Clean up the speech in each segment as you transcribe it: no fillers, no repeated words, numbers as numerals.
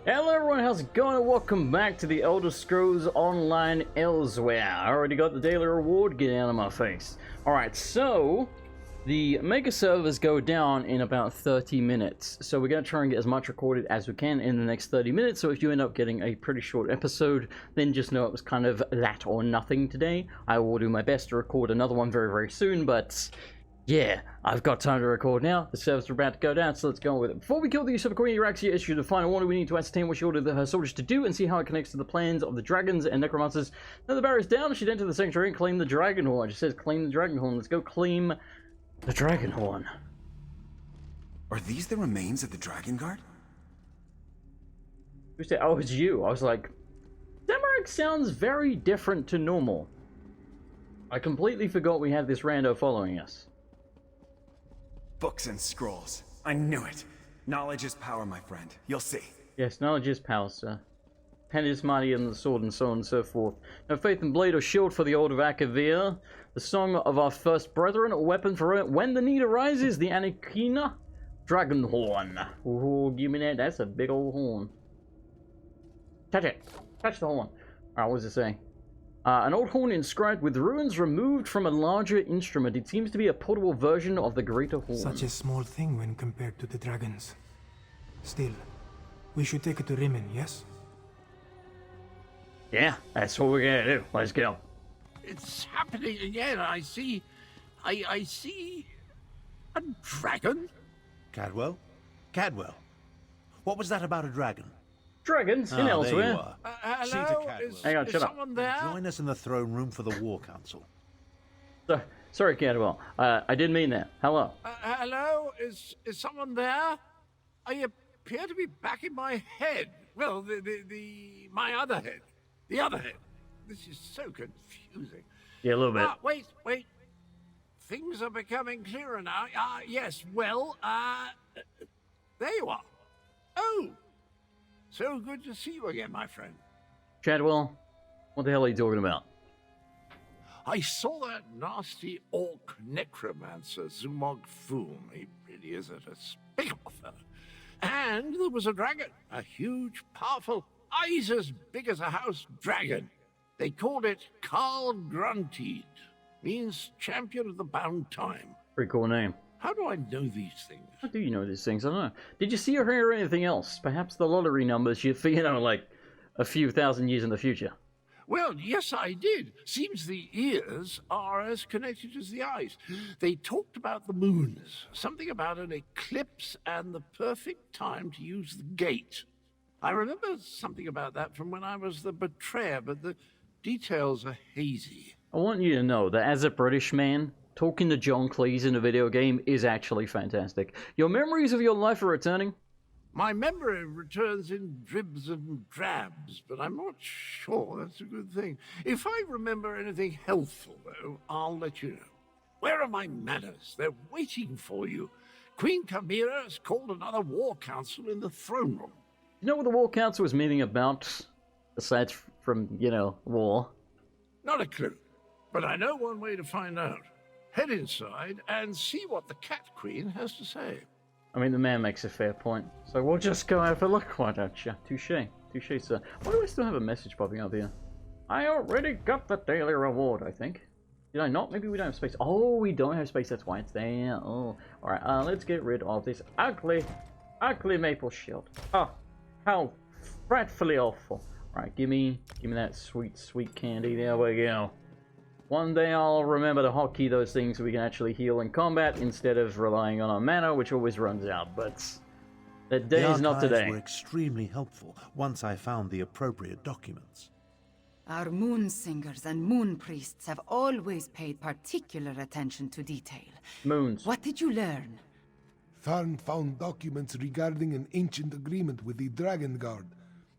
Hello everyone, how's it going? And welcome back to the Elder Scrolls Online Elsweyr. I already got the daily reward, get out of my face. Alright, so the mega servers go down in about 30 minutes. So we're going to try and get as much recorded as we can in the next 30 minutes. So if you end up getting a pretty short episode, then just know it was kind of that or nothing today. I will do my best to record another one very, very soon, but yeah, I've got time to record now. The servers are about to go down, so let's go with it. Before we kill the usurper queen, Euraxia issued a final warning. We need to ascertain what she ordered her soldiers to do and see how it connects to the plans of the dragons and necromancers. Now the barrier's down, she'd enter the sanctuary and claim the dragon horn. It just says claim the dragon horn. Let's go claim the dragon horn. Are these the remains of the Dragon Guard? Who said, oh, it's you? I was like, Zamorak sounds very different to normal. I completely forgot we had this rando following us. Books and scrolls. I knew it. Knowledge is power, my friend. You'll see. Yes, knowledge is power, sir. Pen is mightier than the sword, and so on and so forth. No faith in blade or shield for the old of Akavir. The song of our first brethren, a weapon for when the need arises. The Anakina dragon horn. Ooh, give me that. That's a big old horn. Touch it. Touch the horn. Alright, what does it say? An old horn inscribed with runes removed from a larger instrument. It seems to be a portable version of the greater horn. Such a small thing when compared to the dragons. Still, we should take it to Rimmon, yes? Yeah, that's what we're gonna do. Let's go. It's happening again. I see a dragon. Cadwell? Cadwell. What was that about a dragon? Dragons in There you Elsweyr. are. Hello? See to Cadwell. Hang on, is shut up. someone there? Join us in the throne room for the War Council. Sorry, Cadwell. I didn't mean that. Hello. Hello? Is someone there? I appear to be back in my head. Well, my other head. The other head. This is so confusing. Yeah, a little bit. Wait. Things are becoming clearer now. Yes, well, there you are. Oh, so good to see you again, my friend. Cadwell, what the hell are you talking about? I saw that nasty orc necromancer, Zumog Phoom. He really is a despicable fellow. And there was a dragon, a huge, powerful, eyes as big as a house dragon. They called it Carl Grunteed. Means champion of the bound time. Pretty cool name. How do I know these things? How do you know these things? I don't know. Did you see or hear anything else? Perhaps the lottery numbers, like a few thousand years in the future. Well, yes, I did. Seems the ears are as connected as the eyes. They talked about the moons, something about an eclipse and the perfect time to use the gate. I remember something about that from when I was the betrayer, but the details are hazy. I want you to know that as a British man, talking to John Cleese in a video game is actually fantastic. Your memories of your life are returning? My memory returns in dribs and drabs, but I'm not sure that's a good thing. If I remember anything helpful, though, I'll let you know. Where are my manners? They're waiting for you. Queen Chimera has called another war council in the throne room. You know what the War Council was meeting about? Aside from, war. Not a clue, but I know one way to find out. Head inside and see what the Cat Queen has to say. I mean, the man makes a fair point. So we'll just go have a look, why don't you? Touché. Touché, sir. Why do I still have a message popping up here? I already got the daily reward, I think. Did I not? Maybe we don't have space. Oh, we don't have space. That's why it's there. Oh. Alright, let's get rid of this ugly maple shield. Oh, how frightfully awful. Alright, give me that sweet candy. There we go. One day I'll remember to hotkey those things so we can actually heal in combat instead of relying on our mana, which always runs out, but that day is not today. The archives were extremely helpful once I found the appropriate documents. Our moon singers and moon priests have always paid particular attention to detail. Moons. What did you learn? Tharn found documents regarding an ancient agreement with the Dragon Guard.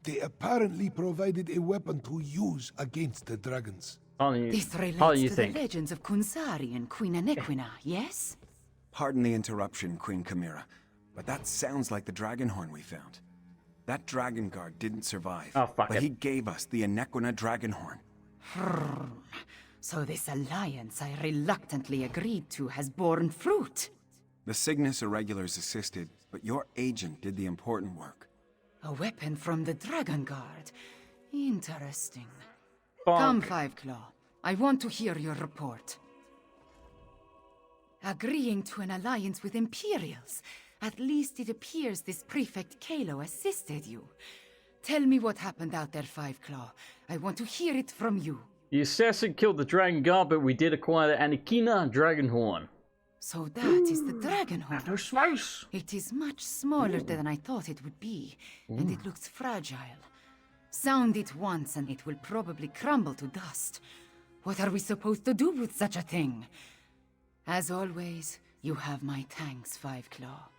They apparently provided a weapon to use against the dragons. This relates to the legends of Kunsari and Queen Anequina, yes? Pardon the interruption, Queen Chimera, but that sounds like the dragon horn we found. That dragon guard didn't survive, but he gave us the Anequina dragon horn. So this alliance I reluctantly agreed to has borne fruit. The Cygnus Irregulars assisted, but your agent did the important work. A weapon from the Dragon Guard. Interesting. Bonk. Come, Five Claw. I want to hear your report. Agreeing to an alliance with Imperials. At least it appears this Prefect Kalo assisted you. Tell me what happened out there, Five Claw. I want to hear it from you. The assassin killed the Dragon Guard, but we did acquire the Anakina Dragon Horn. So that is the Dragon Horn. No space. It is much smaller than I thought it would be, and it looks fragile. Sound it once and it will probably crumble to dust. What are we supposed to do with such a thing? As always, you have my thanks, Five Claw.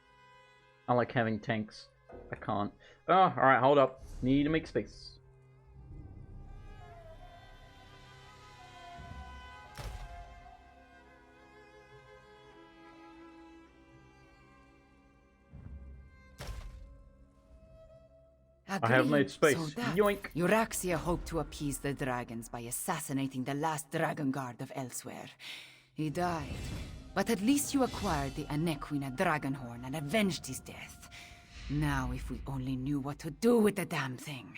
I like having tanks. I can't. Oh, alright, hold up. Need to make space. I have made space. So that, Yoink. Euraxia hoped to appease the dragons by assassinating the last Dragon Guard of Elsweyr. He died. But at least you acquired the Anequina Dragonhorn and avenged his death. Now if we only knew what to do with the damn thing.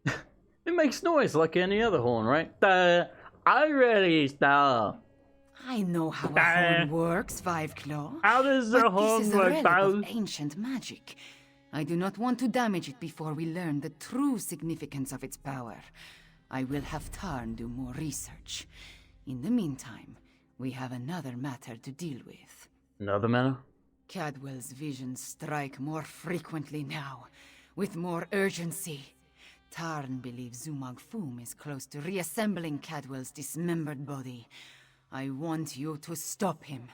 It makes noise like any other horn, right? I ready, star. I know how a horn works, Five Claw. How does the But horn this is a work, relic Bow? of ancient magic. I do not want to damage it before we learn the true significance of its power. I will have Tarn do more research. In the meantime, we have another matter to deal with. Another matter? Cadwell's visions strike more frequently now, with more urgency. Tarn believes Zumog Phoom is close to reassembling Cadwell's dismembered body. I want you to stop him.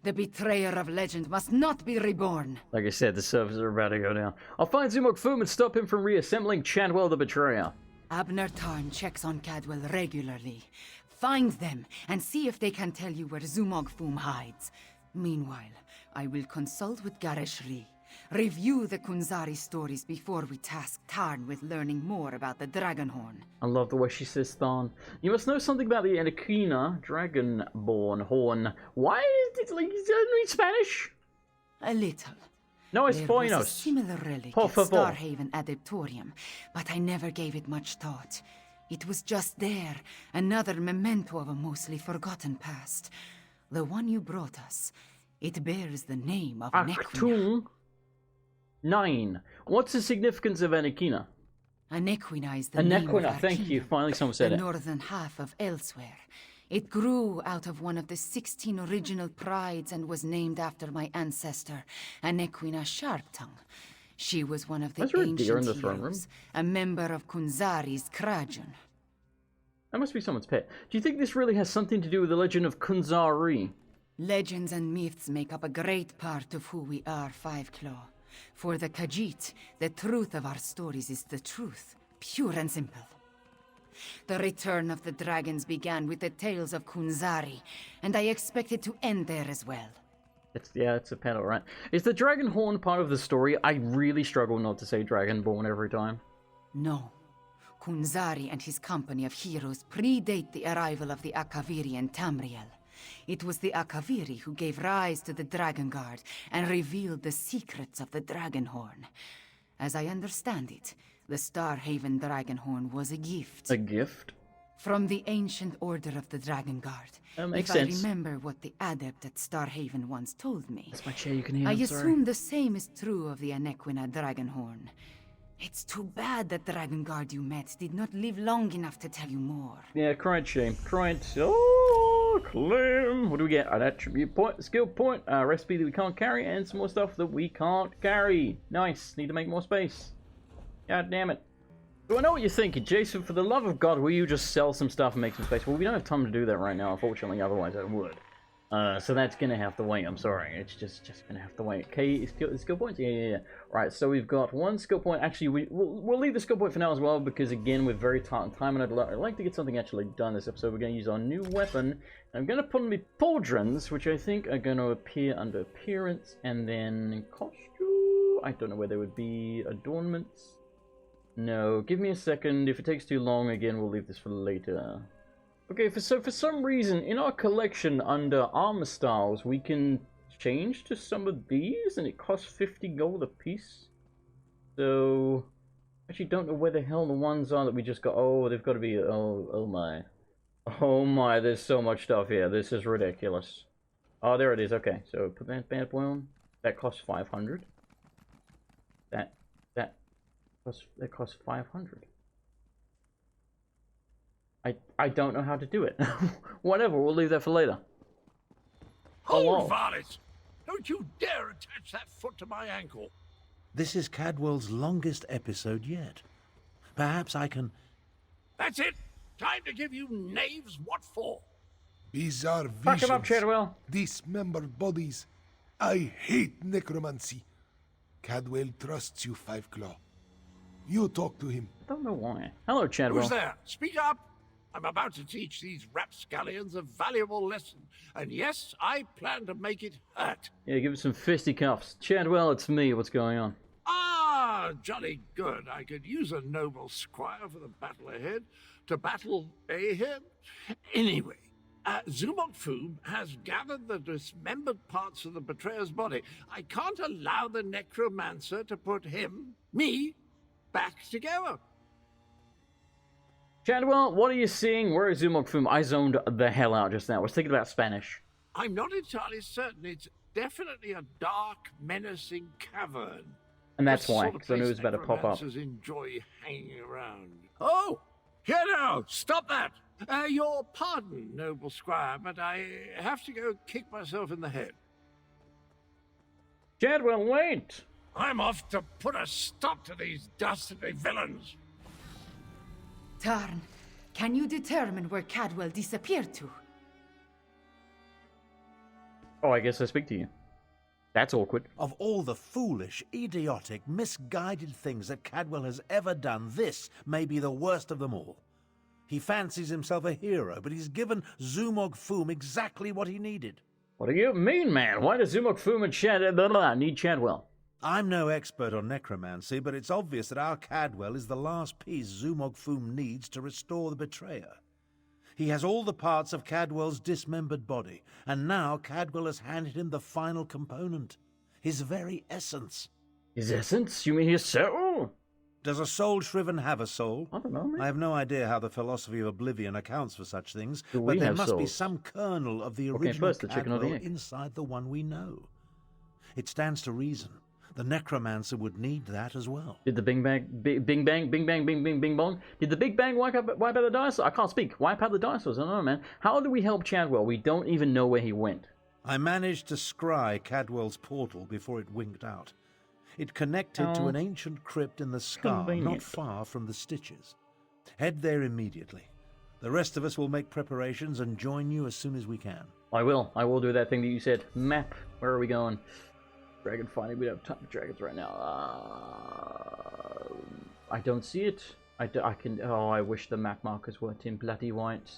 The betrayer of legend must not be reborn. Like I said, the servers are about to go down. I'll find Zumog Phoom and stop him from reassembling Cadwell the Betrayer. Abner Tarn checks on Cadwell regularly. Find them and see if they can tell you where Zumog Phoom hides. Meanwhile, I will consult with Gareshri. Review the Kunzari stories before we task Tarn with learning more about the Dragonhorn. I love the way she says Thorn. You must know something about the Anakina Dragonborn horn. Why is it like only Spanish? A little. No, es There was a buenos. similar relic Por at favor. Starhaven Adeptorium, but I never gave it much thought. It was just there, another memento of a mostly forgotten past. The one you brought us. It bears the name of Anequina. Achtung 9. What's the significance of Anakina? Anequina is the name of our thank you. kingdom, Finally someone said the it. northern half of Elsweyr. It grew out of one of the 16 original prides and was named after my ancestor, Anequina Sharptongue. She was one of the Why is there a deer in ancient the throne room? heroes, a member of Kunzari's Krajan. That must be someone's pet. Do you think this really has something to do with the legend of Kunzari? Legends and myths make up a great part of who we are, Five Claw. For the Khajiit, the truth of our stories is the truth, pure and simple. The return of the dragons began with the tales of Kunzari, and I expect it to end there as well. It's a pedal, right? Is the dragon horn part of the story? I really struggle not to say Dragonborn every time. No. Kunzari and his company of heroes predate the arrival of the Akaviri and Tamriel. It was the Akaviri who gave rise to the Dragon Guard and revealed the secrets of the Dragonhorn. As I understand it, the Starhaven Dragonhorn was a gift. A gift? From the ancient order of the Dragon Guard. That makes if sense. I remember what the adept at Starhaven once told me. That's my chair, you can hear. I I'm sorry. assume the same is true of the Anequina Dragonhorn. It's too bad that the Dragon Guard you met did not live long enough to tell you more. Yeah, current shame. Current. Oh, claim. What do we get? An attribute point, skill point, a recipe that we can't carry, and some more stuff that we can't carry. Nice. Need to make more space. God damn it. So I know what you're thinking, Jason. For the love of God, will you just sell some stuff and make some space? Well, we don't have time to do that right now, unfortunately. Otherwise, I would. So that's gonna have to wait. I'm sorry. It's just gonna have to wait. Okay, skill points. Yeah. Right. So we've got one skill point. Actually, we'll leave the skill point for now as well because again we're very tight on time, and I'd like to get something actually done this episode. We're gonna use our new weapon. I'm gonna put on my pauldrons, which I think are gonna appear under appearance, and then costume. I don't know where they would be. Adornments. No. Give me a second. If it takes too long, again we'll leave this for later. Okay, so for some reason, in our collection under armor styles, we can change to some of these, and it costs 50 gold a piece. So, actually don't know where the hell the ones are that we just got. Oh, they've got to be, oh my. Oh my, there's so much stuff here. This is ridiculous. Oh, there it is. Okay, so put that bad boy on. That costs 500. That costs 500. I don't know how to do it. Whatever, we'll leave that for later. Hold, varlet! Don't you dare attach that foot to my ankle. This is Cadwell's longest episode yet. Perhaps I can... That's it! Time to give you knaves what for. Bizarre visions. Fuck him up, Cadwell. Dismembered bodies. I hate necromancy. Cadwell trusts you, Five Claw. You talk to him. I don't know why. Hello, Cadwell. Who's there? Speak up! I'm about to teach these rapscallions a valuable lesson. And yes, I plan to make it hurt. Yeah, give it some fisticuffs. Cadwell, it's me. What's going on? Ah, jolly good. I could use a noble squire for the battle ahead. To battle him. Anyway, Zumog Phoom has gathered the dismembered parts of the betrayer's body. I can't allow the necromancer to put me, back together. Cadwell, what are you seeing? Where is Zumog Phoom? I zoned the hell out just now. I was thinking about Spanish. I'm not entirely certain. It's definitely a dark, menacing cavern. And that's why, because I knew it was about to pop up. Enjoy hanging around. Oh, here now! Stop that! Your pardon, noble squire, but I have to go kick myself in the head. Cadwell, wait! I'm off to put a stop to these dastardly villains. Tarn, can you determine where Cadwell disappeared to? Oh, I guess I speak to you. That's awkward. Of all the foolish, idiotic, misguided things that Cadwell has ever done, this may be the worst of them all. He fancies himself a hero, but he's given Zumog Phoom exactly what he needed. What do you mean, man? Why does Zumog Phoom and need Cadwell? I'm no expert on necromancy, but it's obvious that our Cadwell is the last piece Zumog Phoom needs to restore the betrayer. He has all the parts of Cadwell's dismembered body, and now Cadwell has handed him the final component, his very essence. His essence? You mean his soul? Does a soul shriven have a soul? I don't know, man. I have no idea how the philosophy of oblivion accounts for such things, Do but we there have must be souls? some kernel of the Okay, original first the chicken or the Cadwell egg? inside the one we know. It stands to reason. The necromancer would need that as well. Did the bing bang, bing bang, bing bang, bing bing, bing bong? Did the big bang wipe out the dinosaurs? I can't speak. Wipe out the dinosaurs? I don't know, man. How do we help Cadwell? We don't even know where he went. I managed to scry Cadwell's portal before it winked out. It connected to an ancient crypt in the scar, not far from the Stitches. Head there immediately. The rest of us will make preparations and join you as soon as we can. I will. I will do that thing that you said. Map. Where are we going? Dragon fighting. We don't have time for dragons right now. I don't see it. I can. Oh, I wish the map markers weren't in bloody white.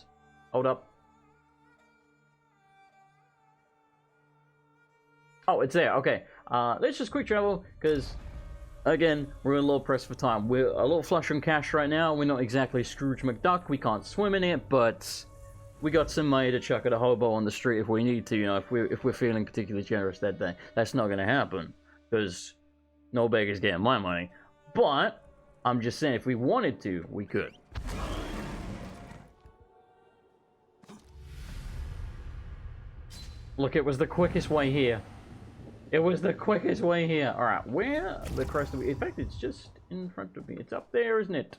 Hold up. Oh, it's there. Okay. Let's just quick travel because, again, we're a little pressed for time. We're a little flush on cash right now. We're not exactly Scrooge McDuck. We can't swim in it, but we got some money to chuck at a hobo on the street if we need to. You know, if we're feeling particularly generous that day. That's not going to happen because no beggar's getting my money. But I'm just saying, if we wanted to, we could. Look, it was the quickest way here. It was the quickest way here. Alright, where the crest of... In fact, it's just in front of me. It's up there, isn't it?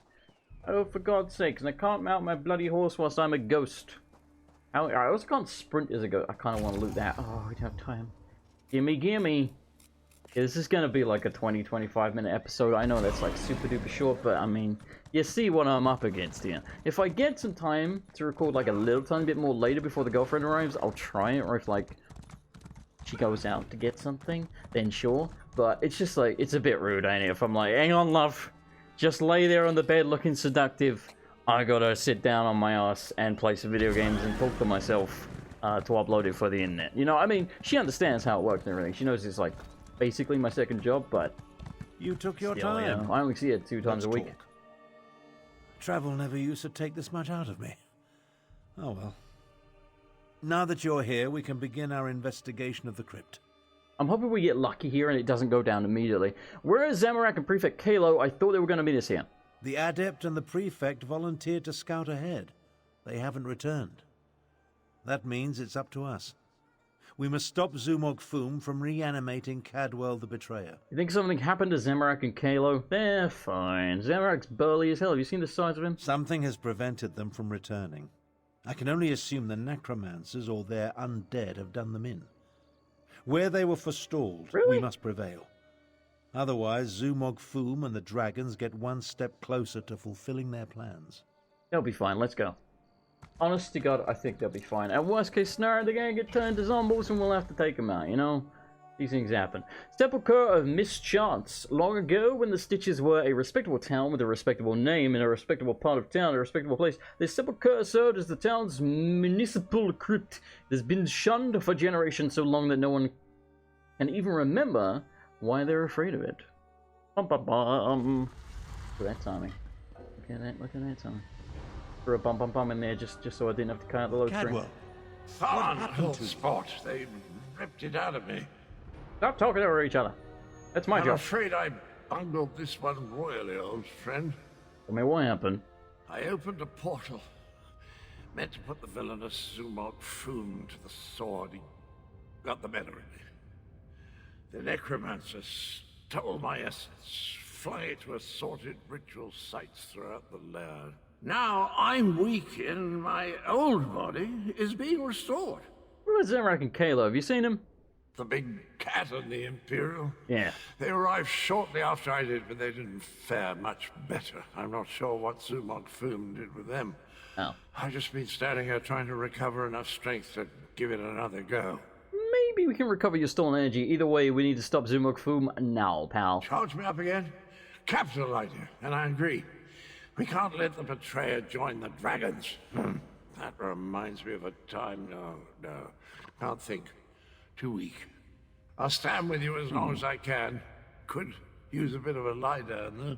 Oh, for God's sakes. And I can't mount my bloody horse whilst I'm a ghost. I also can't sprint as a ghost. I kind of want to loot that. Oh, we don't have time. Gimme, gimme. Yeah, this is going to be like a 20-25 minute episode. I know that's like super duper short, but I mean, you see what I'm up against here. If I get some time to record like a little tiny bit more later before the girlfriend arrives, I'll try it. Or if like she goes out to get something, then sure. But it's just like, it's a bit rude, ain't it? If I'm like, hang on, love, just lay there on the bed looking seductive. I gotta sit down on my ass and play some video games and talk to myself to upload it for the internet. You know, I mean, she understands how it works and everything. She knows it's like basically my second job, but you took your still, time. You know, I only see it 2 times a week. Talk. Travel never used to take this much out of me. Oh well. Now that you're here, we can begin our investigation of the crypt. I'm hoping we get lucky here and it doesn't go down immediately. Whereas Zamorak and Prefect Kalo, I thought they were going to meet us here. The Adept and the Prefect volunteered to scout ahead. They haven't returned. That means it's up to us. We must stop Zumog Phoom from reanimating Cadwell the Betrayer. You think something happened to Zamorak and Kalo? They're fine. Zamorak's burly as hell. Have you seen the size of him? Something has prevented them from returning. I can only assume the necromancers or their undead have done them in. Where they were forestalled, really? We must prevail. Otherwise, Zumog Phoom and the dragons get one step closer to fulfilling their plans. They'll be fine. Let's go. Honest to God, I think they'll be fine. At worst case scenario, they're going to get turned to zombies and we'll have to take them out, you know? These things happen. Sepulchre of Mischance. Long ago, when the Stitches were a respectable town with a respectable name in a respectable part of town, a respectable place, this sepulchre served as the town's municipal crypt. It has been shunned for generations so long that no one can even remember why they're afraid of it. Bum bum bum. Look at that timing. Look at that timing. Threw a bum bum bum in there just so I didn't have to cut out the load screen. Cadwell. Fun spot. They ripped it out of me. Stop talking over each other. That's my job. I'm afraid I bungled this one royally, old friend. I mean, what happened? I opened a portal. Meant to put the villainous Zumog Phoom to the sword. He got the better of me. The necromancer stole my essence, flung it to assorted ritual sites throughout the lair. Now I'm weak and my old body is being restored. What was Zamorak and Kalo? Have you seen him? The big cat and the Imperial? Yeah. They arrived shortly after I did, but they didn't fare much better. I'm not sure what Zumog Phoom did with them. Oh. I've just been standing here trying to recover enough strength to give it another go. Maybe we can recover your stolen energy. Either way, we need to stop Zumog Phoom now, pal. Charge me up again? Capital idea, and I agree. We can't let the Betrayer join the dragons. That reminds me of a time. No. Can't think. Too weak. I'll stand with you as long as I can. Could use a bit of a lie down, though.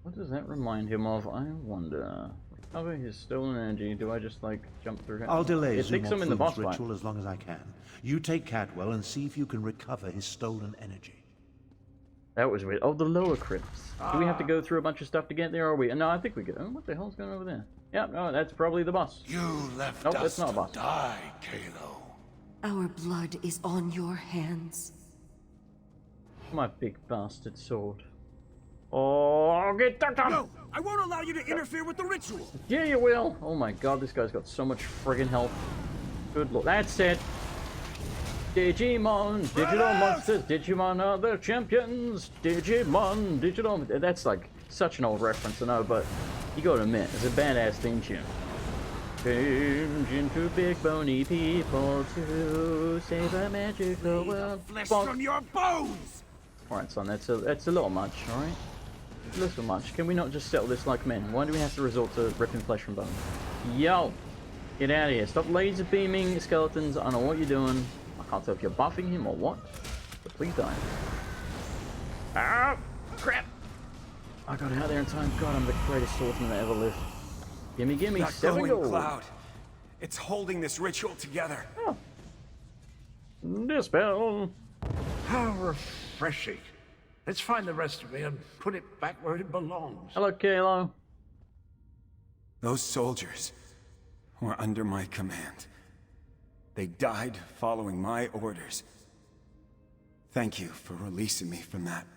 What does that remind him of? I wonder. Recover his stolen energy. Do I just, like, jump through him? I'll delay Zumog Phoom's ritual as long as I can. You take Cadwell and see if you can recover his stolen energy. That was weird. Oh, the lower crypts. Do we have to go through a bunch of stuff to get there, or are we? No, I think we go. Oh, what the hell's going over there? Yeah, no, that's probably the boss. You left nope, us that's not a boss. to die, Kalo. Our blood is on your hands. My big bastard sword. Oh, get that down! No! I won't allow you to interfere with the ritual! Yeah, you will! Oh my god, this guy's got so much friggin' health. Good lord. That's it! Digimon, digital monsters, Digimon are the champions! Digimon, digital... That's like such an old reference, I know, but you gotta admit, it's a badass theme tune. Change into big bony people to save a magical world. Flesh from your bones! Alright, son, that's a little much, alright? A little much. Can we not just settle this like men? Why do we have to resort to ripping flesh from bone? Yo! Get out of here. Stop laser beaming skeletons. I don't know what you're doing. I can't tell if you're buffing him or what. But please die. Ah! Crap! I got out there in time. God, I'm the greatest swordsman that ever lived. Gimme, gimme. That glowing cloud. It's holding this ritual together. Oh. Dispel. How refreshing. Let's find the rest of me and put it back where it belongs. Hello, Kalo. Those soldiers were under my command. They died following my orders. Thank you for releasing me from that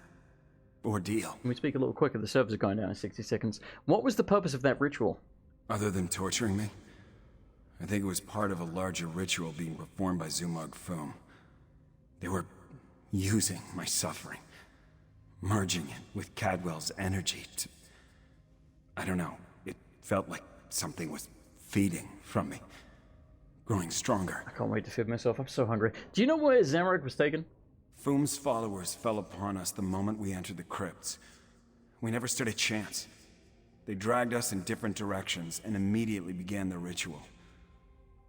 ordeal. Can we speak a little quicker? The servers are going down in 60 seconds. What was the purpose of that ritual? Other than torturing me, I think it was part of a larger ritual being performed by Zumog Phoom. They were using my suffering, merging it with Cadwell's energy to... I don't know, it felt like something was feeding from me, growing stronger. I can't wait to feed myself. I'm so hungry. Do you know where Zamorak was taken? Phoom's followers fell upon us the moment we entered the crypts. We never stood a chance. They dragged us in different directions and immediately began the ritual.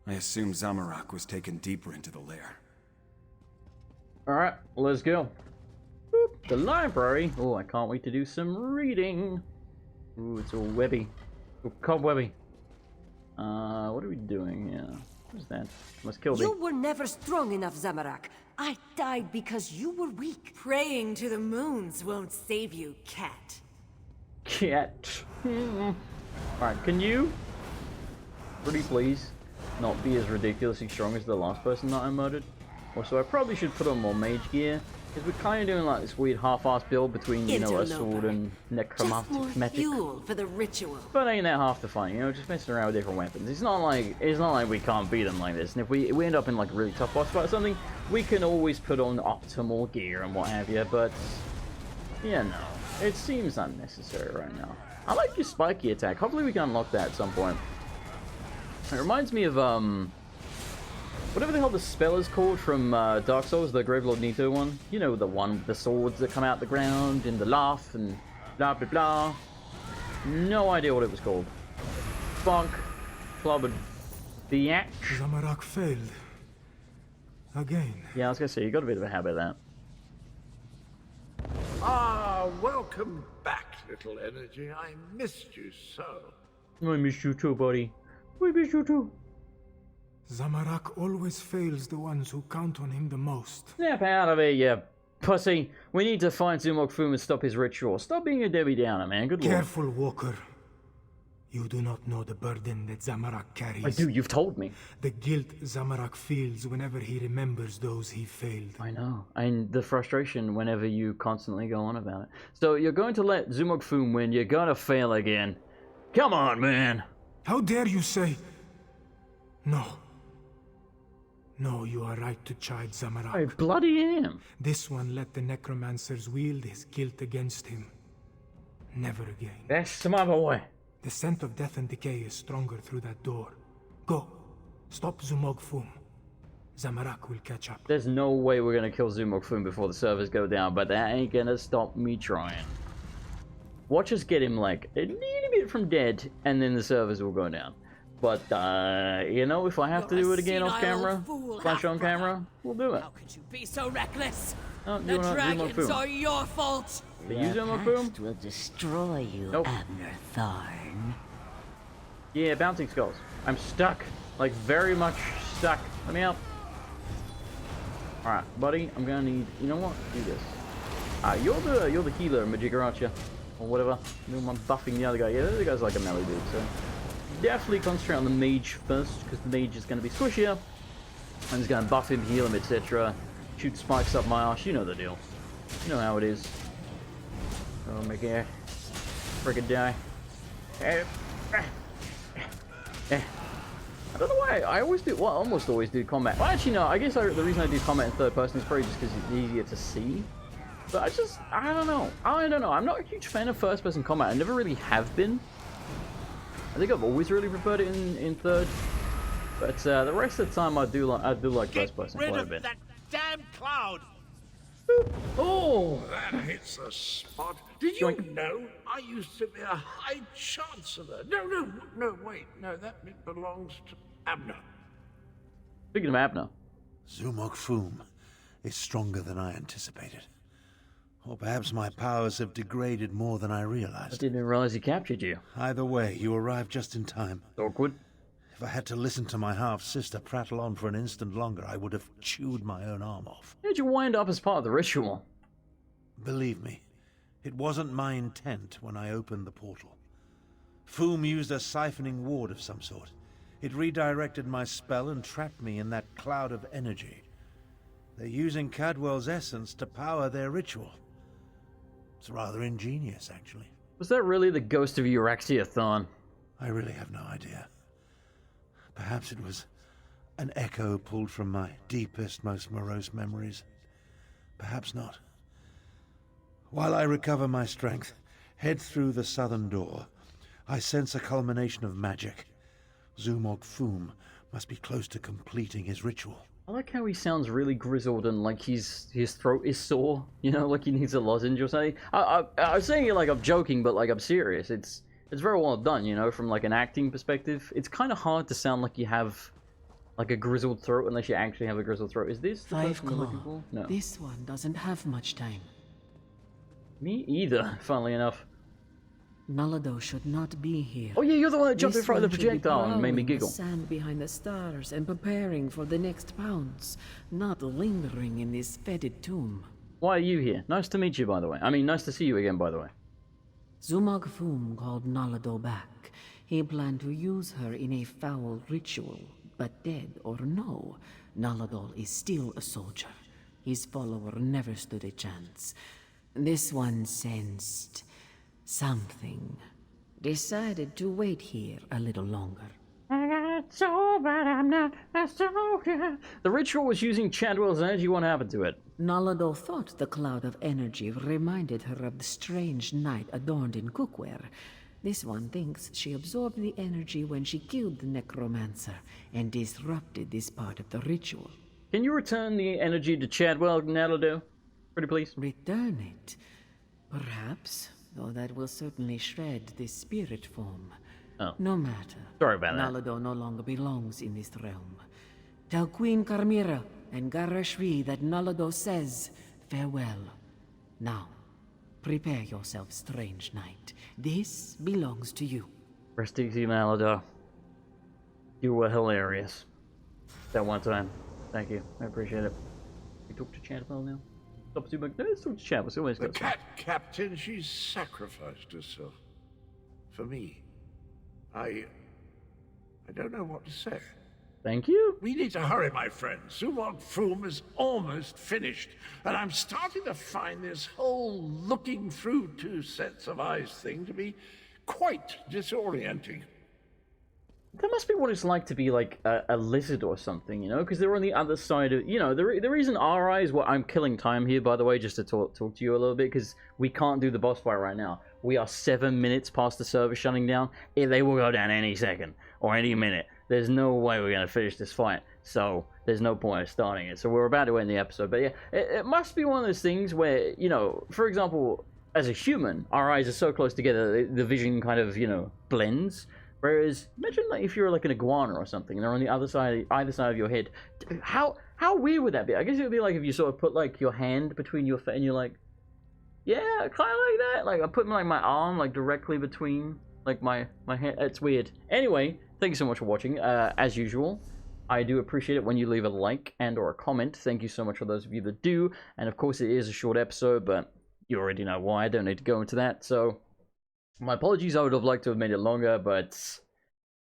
I assume Zamorak was taken deeper into the lair. Alright, let's go. Boop, the library. Oh, I can't wait to do some reading. Ooh, it's all webby. Oh, cobwebby. What are we doing here? What's that? Must kill You me. were never strong enough, Zamorak. I died because you were weak. Praying to the moons won't save you, cat. Cat. Alright, can you, pretty please, not be as ridiculously strong as the last person that I murdered? Also, I probably should put on more mage gear, because we're kind of doing like this weird half-assed build between, you know, a sword and Just more necromantic. fuel for the ritual. But ain't that half the fun, you know, just messing around with different weapons. It's not like we can't beat them like this, and if we end up in like a really tough boss fight or something, we can always put on optimal gear and what have you, but, yeah, no. It seems unnecessary right now. I like your spiky attack. Hopefully we can unlock that at some point. It reminds me of, whatever the hell the spell is called from Dark Souls, the Gravelord Nito one. You know, the one with the swords that come out the ground and the laugh and blah blah blah. No idea what it was called. Bonk. Clobbered. The axe. Zamorak failed. Again. Yeah, I was gonna say, you got a bit of a habit of that. Ah, welcome back, little energy. I missed you so. I miss you too, buddy. We miss you too. Zamorak always fails the ones who count on him the most. Snap out of it, you pussy. We need to find Zumog Phoom and stop his ritual. Stop being a Debbie Downer, man. Good lord. Careful, Walker. You do not know the burden that Zamorak carries. I do, you've told me. The guilt Zamorak feels whenever he remembers those he failed. I know. And the frustration whenever you constantly go on about it. So you're going to let Zumog Phoom win, you're gonna fail again. Come on, man. How dare you say... No. No, you are right to chide Zamorak. I bloody am. This one let the necromancers wield his guilt against him. Never again. That's my boy. The scent of death and decay is stronger through that door. Go. Stop Zumog Phoom. Zamorak will catch up. There's no way we're gonna kill Zumog Phoom before the servers go down, but that ain't gonna stop me trying. Watch us get him like a little bit from dead, and then the servers will go down. But, you know, if I have to do it again off camera, flash on camera, we'll do it. How could you be so reckless? Oh, The dragons are your fault. The Zumog Phoom will destroy you, nope. Abner Tharn. Yeah, bouncing skulls. I'm stuck. Like, very much stuck. Let me out. Alright, buddy, I'm gonna need... You know what? Do this. You're the healer, Majigger, aren't you? Or whatever. I'm buffing the other guy. Yeah, the other guy's like a melee dude, so... Definitely concentrate on the mage first, because the mage is going to be squishier. I'm just going to buff him, heal him, etc. Shoot spikes up my arse. You know the deal. You know how it is. Oh my god. Friggin' die. I don't know why. I always do. Well, I almost always do combat. Well, actually, no. I guess the reason I do combat in third person is probably just because it's easier to see. But I don't know. I don't know. I'm not a huge fan of first person combat. I never really have been. I think I've always really preferred it in third, but the rest of the time I do like first person quite a bit. That damn cloud! Oh, that hits the spot. Did you know I used to be a High Chancellor? No, wait, no, that bit belongs to Abner. Speaking of Abner, Zumog Phoom is stronger than I anticipated. Or perhaps my powers have degraded more than I realized. I didn't realize he captured you. Either way, you arrived just in time. Awkward. If I had to listen to my half-sister prattle on for an instant longer, I would have chewed my own arm off. How did you wind up as part of the ritual? Believe me, it wasn't my intent when I opened the portal. Phoom used a siphoning ward of some sort. It redirected my spell and trapped me in that cloud of energy. They're using Cadwell's essence to power their ritual. It's rather ingenious, actually. Was that really the ghost of Euraxia Thorn? I really have no idea. Perhaps it was an echo pulled from my deepest, most morose memories. Perhaps not. While I recover my strength, head through the southern door, I sense a culmination of magic. Zumog Phoom must be close to completing his ritual. I like how he sounds really grizzled and like his throat is sore, you know, like he needs a lozenge or something. I'm saying it like I'm joking, but like I'm serious. It's very well done, you know, from like an acting perspective. It's kind of hard to sound like you have like a grizzled throat unless you actually have a grizzled throat. Is this the person I'm looking for? No. This one doesn't have much time. Me either, funnily enough. Nalado should not be here. Oh yeah, you're the one that jumped in This front of the one should be projectile and made me prowling giggle. the sand behind the stars and preparing for the next pounce, not lingering in this fetid tomb. Why are you here? Nice to meet you, by the way. I mean, nice to see you again, by the way. Zumog Phoom called Nalado back. He planned to use her in a foul ritual, but dead or no, Nalado is still a soldier. His follower never stood a chance. This one sensed something. Decided to wait here a little longer. I got so bad I'm not a soldier. The ritual was using Cadwell's energy. What happened to it? Nalado thought the cloud of energy reminded her of the strange knight adorned in cookware. This one thinks she absorbed the energy when she killed the necromancer and disrupted this part of the ritual. Can you return the energy to Cadwell, Nalado? Pretty please. Return it? Perhaps, though that will certainly shred this spirit form. Oh. No matter. Sorry about that. Nalado no longer belongs in this realm. Tell Queen Carmira and Garashri that Nalado says farewell. Now, prepare yourself, strange knight. This belongs to you. Rest easy, Nalado. You were hilarious. That one time. Thank you. I appreciate it. We talk to Cadwell now. Stop Zumog. No, let's talk to Cadwell. So always The goes. cat captain, she's sacrificed herself. For me. I don't know what to say. Thank you. We need to hurry, my friend. Zumog Phoom is almost finished, and I'm starting to find this whole looking through two sets of eyes thing to be quite disorienting. That must be what it's like to be like a lizard or something, you know? Because they're on the other side of, you know, the reason our eyes, well, I'm killing time here, by the way, just to talk to you a little bit, because we can't do the boss fight right now. We are 7 minutes past the server shutting down. They will go down any second or any minute. There's no way we're going to finish this fight, so there's no point of starting it. So we're about to end the episode, but yeah, it must be one of those things where, you know, for example, as a human, our eyes are so close together, the vision kind of, you know, blends. Whereas, imagine like if you're like an iguana or something, and they're on the other side, either side of your head. How weird would that be? I guess it would be like if you sort of put like your hand between your face, and you're like, yeah, kind of like that. Like I put like my arm like directly between like my hand. It's weird. Anyway, thank you so much for watching. As usual, I do appreciate it when you leave a like and or a comment. Thank you so much for those of you that do. And of course, it is a short episode, but you already know why. I don't need to go into that. So. My apologies, I would have liked to have made it longer, but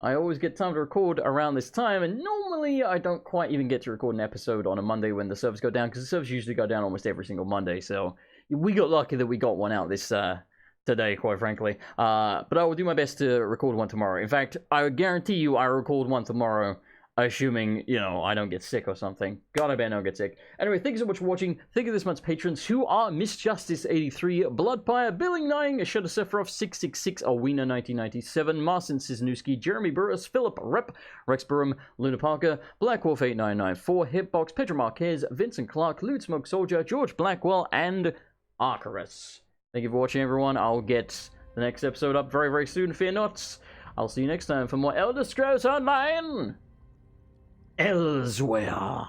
I always get time to record around this time, and normally I don't quite even get to record an episode on a Monday when the servers go down, because the servers usually go down almost every single Monday, so we got lucky that we got one out this today, quite frankly. But I will do my best to record one tomorrow. In fact, I guarantee you I record one tomorrow, assuming, you know, I don't get sick or something. God, I better not get sick. Anyway, thank you so much for watching. Thank you this month's patrons, who are Miss Justice83, Bloodpire, Billing 9, Shadow Sephiroth 666, Alwina 1997, Marcin Cisnewski, Jeremy Burris, Philip Rep, Rex Burham, Luna Parker, Black Wolf 8994, Hitbox, Pedro Marquez, Vincent Clark, Lewd Smoke Soldier, George Blackwell, and Arcarus. Thank you for watching, everyone. I'll get the next episode up very, very soon. Fear not. I'll see you next time for more Elder Scrolls Online Elsweyr.